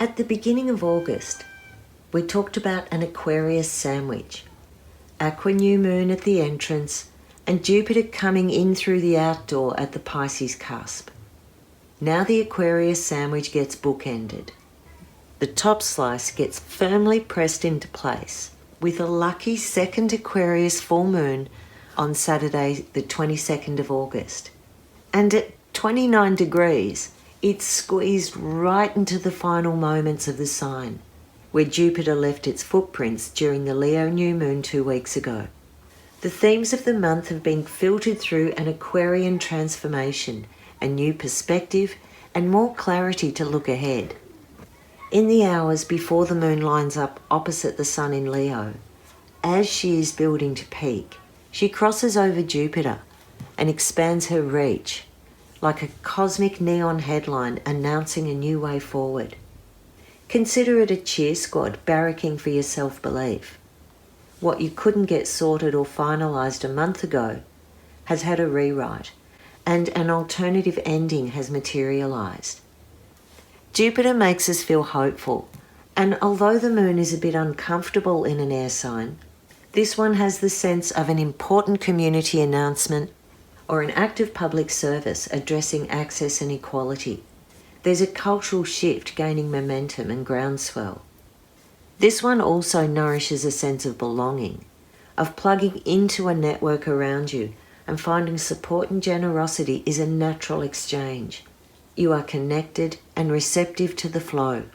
At the beginning of August, we talked about an Aquarius sandwich, Aqua new moon at the entrance, and Jupiter coming in through the outdoor at the Pisces cusp. Now the Aquarius sandwich gets bookended. The top slice gets firmly pressed into place with a lucky second Aquarius full moon on Saturday the 22nd of August. And at 29 degrees, it's squeezed right into the final moments of the sign, where Jupiter left its footprints during the Leo new moon 2 weeks ago. The themes of the month have been filtered through an Aquarian transformation, a new perspective, and more clarity to look ahead. In the hours before the moon lines up opposite the sun in Leo, as she is building to peak, she crosses over Jupiter and expands her reach, like a cosmic neon headline announcing a new way forward. Consider it a cheer squad barracking for your self-belief. What you couldn't get sorted or finalised a month ago has had a rewrite, and an alternative ending has materialised. Jupiter makes us feel hopeful, and although the moon is a bit uncomfortable in an air sign, this one has the sense of an important community announcement or an act of public service addressing access and equality. There's a cultural shift gaining momentum and groundswell. This one also nourishes a sense of belonging, of plugging into a network around you and finding support and generosity is a natural exchange. You are connected and receptive to the flow.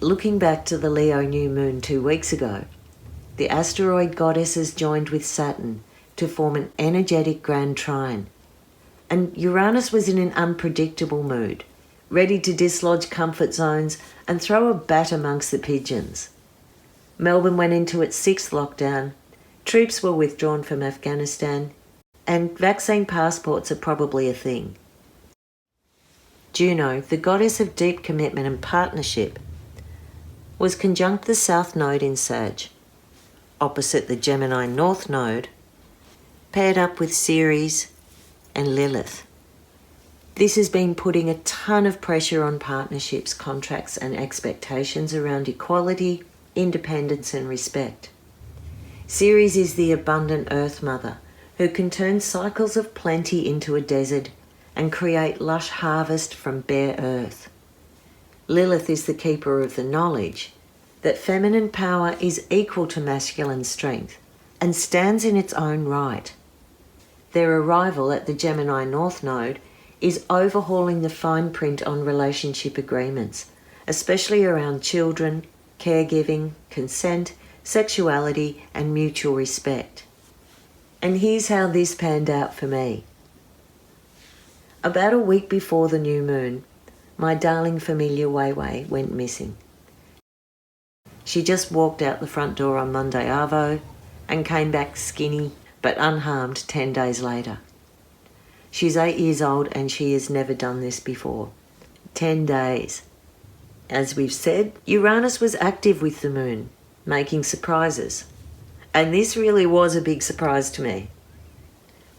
Looking back to the Leo new moon 2 weeks ago, the Asteroid Goddesses joined with Saturn to form an energetic Grand Trine, and Uranus was in an unpredictable mood, ready to dislodge comfort zones and throw a bat amongst the pigeons. Melbourne went into its 6th lockdown, troops were withdrawn from Afghanistan, and vaccine passports are probably a thing. Juno, the goddess of deep commitment and partnership, was conjunct the South Node in Sag, opposite the Gemini North Node, paired up with Ceres and Lilith. This has been putting a ton of pressure on partnerships, contracts and expectations around equality, independence and respect. Ceres is the abundant Earth Mother who can turn cycles of plenty into a desert and create lush harvest from bare earth. Lilith is the keeper of the knowledge that feminine power is equal to masculine strength and stands in its own right. Their arrival at the Gemini North Node is overhauling the fine print on relationship agreements, especially around children, caregiving, consent, sexuality, and mutual respect. And here's how this panned out for me. About a week before the new moon, my darling familiar Wei Wei went missing. She just walked out the front door on Monday Arvo and came back skinny but unharmed 10 days later. She's 8 years old and she has never done this before. 10 days. As we've said, Uranus was active with the moon, making surprises. And this really was a big surprise to me.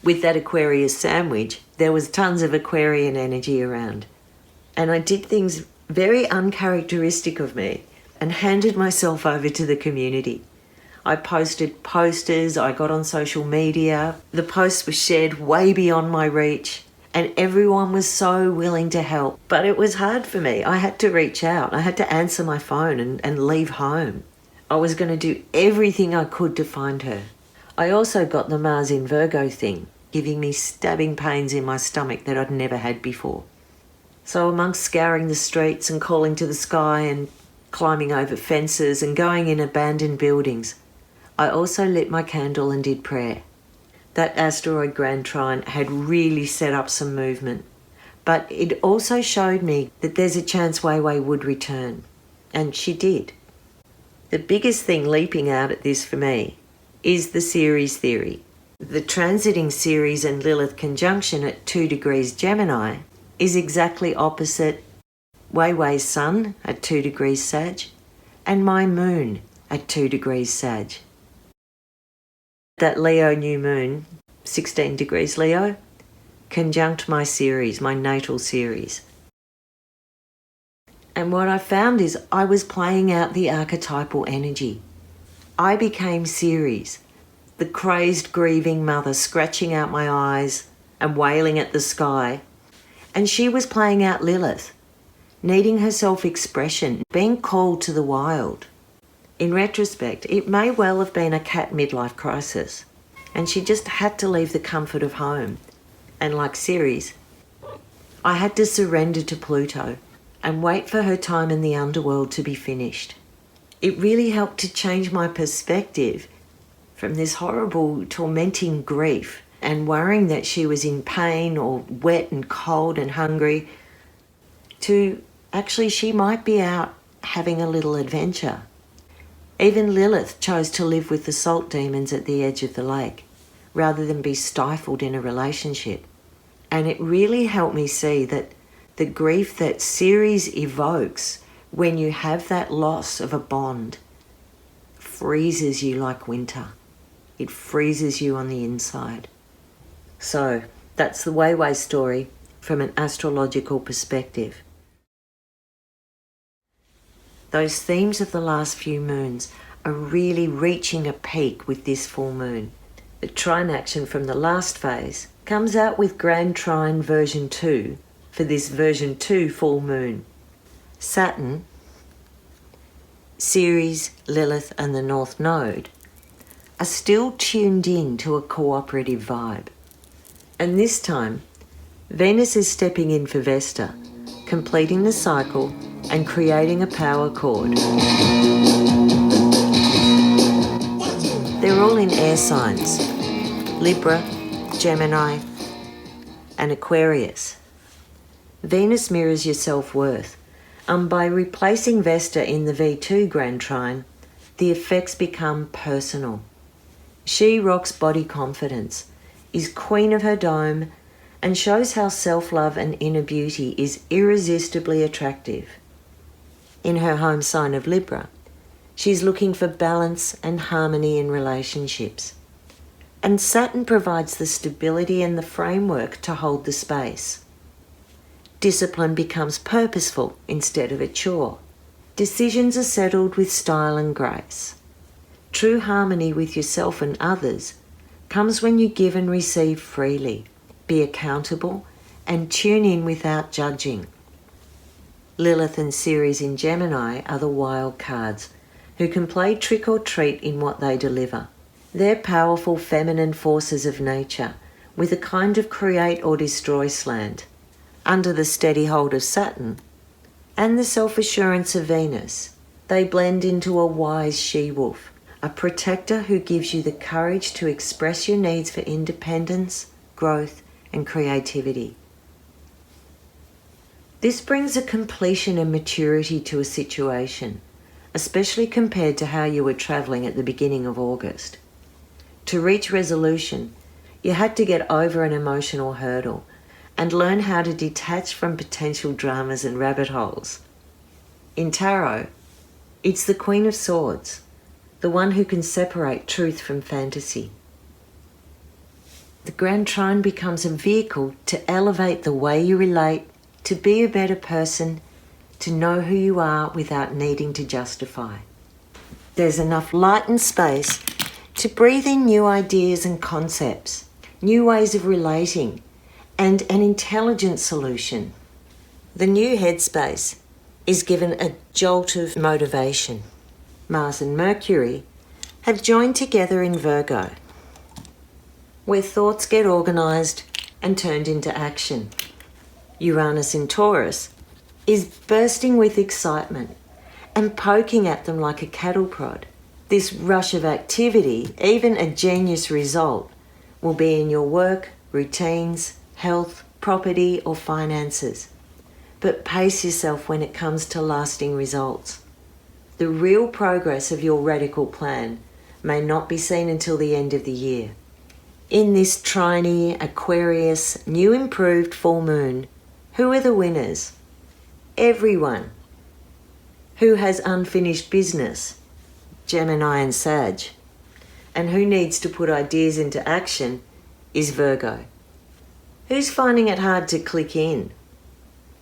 With that Aquarius sandwich, there was tons of Aquarian energy around. And I did things very uncharacteristic of me and handed myself over to the community. I posted posters, I got on social media, the posts were shared way beyond my reach, and everyone was so willing to help. But it was hard for me. I had to reach out. I had to answer my phone and leave home. I was going to do everything I could to find her. I also got the Mars in Virgo thing, giving me stabbing pains in my stomach that I'd never had before. So amongst scouring the streets and calling to the sky and climbing over fences and going in abandoned buildings, I also lit my candle and did prayer. That asteroid Grand Trine had really set up some movement, but it also showed me that there's a chance Wei Wei would return, and she did. The biggest thing leaping out at this for me is the Ceres Theory. The transiting Ceres and Lilith conjunction at 2 degrees Gemini is exactly opposite Wei Wei's sun at 2 degrees Sag and my moon at 2 degrees Sag. That Leo new moon, 16 degrees Leo, conjunct my Ceres, my natal Ceres. And what I found is I was playing out the archetypal energy. I became Ceres, the crazed, grieving mother scratching out my eyes and wailing at the sky. And she was playing out Lilith, needing her self-expression, being called to the wild. In retrospect, it may well have been a cat midlife crisis, and she just had to leave the comfort of home. And like Ceres, I had to surrender to Pluto and wait for her time in the underworld to be finished. It really helped to change my perspective from this horrible, tormenting grief and worrying that she was in pain or wet and cold and hungry to actually she might be out having a little adventure. Even Lilith chose to live with the salt demons at the edge of the lake rather than be stifled in a relationship. And it really helped me see that the grief that Ceres evokes when you have that loss of a bond freezes you like winter. It freezes you on the inside. So that's the Wei Wei story from an astrological perspective. Those themes of the last few moons are really reaching a peak with this full moon. The trine action from the last phase comes out with Grand Trine version 2 for this version 2 full moon. Saturn, Ceres, Lilith and the North Node are still tuned in to a cooperative vibe. And this time, Venus is stepping in for Vesta, completing the cycle and creating a power chord. They're all in air signs: Libra, Gemini, and Aquarius. Venus mirrors your self-worth, and by replacing Vesta in the V2 Grand Trine, the effects become personal. She rocks body confidence, is queen of her dome, and shows how self-love and inner beauty is irresistibly attractive. In her home sign of Libra, she's looking for balance and harmony in relationships. And Saturn provides the stability and the framework to hold the space. Discipline becomes purposeful instead of a chore. Decisions are settled with style and grace. True harmony with yourself and others comes when you give and receive freely, be accountable, and tune in without judging. Lilith and Ceres in Gemini are the wild cards who can play trick or treat in what they deliver. They're powerful feminine forces of nature with a kind of create or destroy slant. Under the steady hold of Saturn and the self-assurance of Venus, they blend into a wise she-wolf, a protector who gives you the courage to express your needs for independence, growth, and creativity. This brings a completion and maturity to a situation, especially compared to how you were travelling at the beginning of August. To reach resolution, you had to get over an emotional hurdle and learn how to detach from potential dramas and rabbit holes. In tarot, it's the Queen of Swords, the one who can separate truth from fantasy. The Grand Trine becomes a vehicle to elevate the way you relate, to be a better person, to know who you are without needing to justify. There's enough light and space to breathe in new ideas and concepts, new ways of relating, and an intelligent solution. The new headspace is given a jolt of motivation. Mars and Mercury have joined together in Virgo, where thoughts get organised and turned into action. Uranus in Taurus is bursting with excitement and poking at them like a cattle prod. This rush of activity, even a genius result, will be in your work, routines, health, property, or finances. But pace yourself when it comes to lasting results. The real progress of your radical plan may not be seen until the end of the year. In this Trine, Aquarius, new improved full moon, who are the winners? Everyone who has unfinished business, Gemini and Sag, and who needs to put ideas into action is Virgo. Who's finding it hard to click in?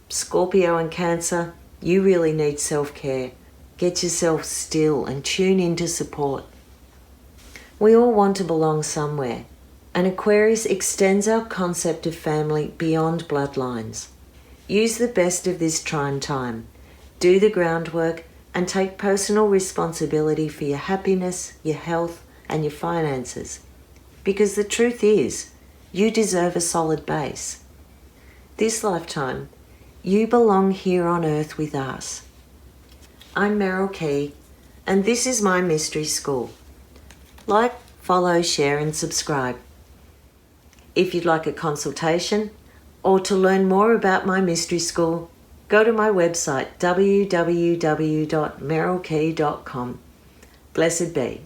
Scorpio and Cancer, You really need self-care. Get yourself still and tune into support. We all want to belong somewhere, and Aquarius extends our concept of family beyond bloodlines. Use the best of this trine time. Do the groundwork and take personal responsibility for your happiness, your health, and your finances. Because the truth is, you deserve a solid base. This lifetime, you belong here on Earth with us. I'm Merryl, and this is my mystery school. Like, follow, share, and subscribe. If you'd like a consultation or to learn more about my mystery school, go to my website www.merrylkey.com. Blessed be.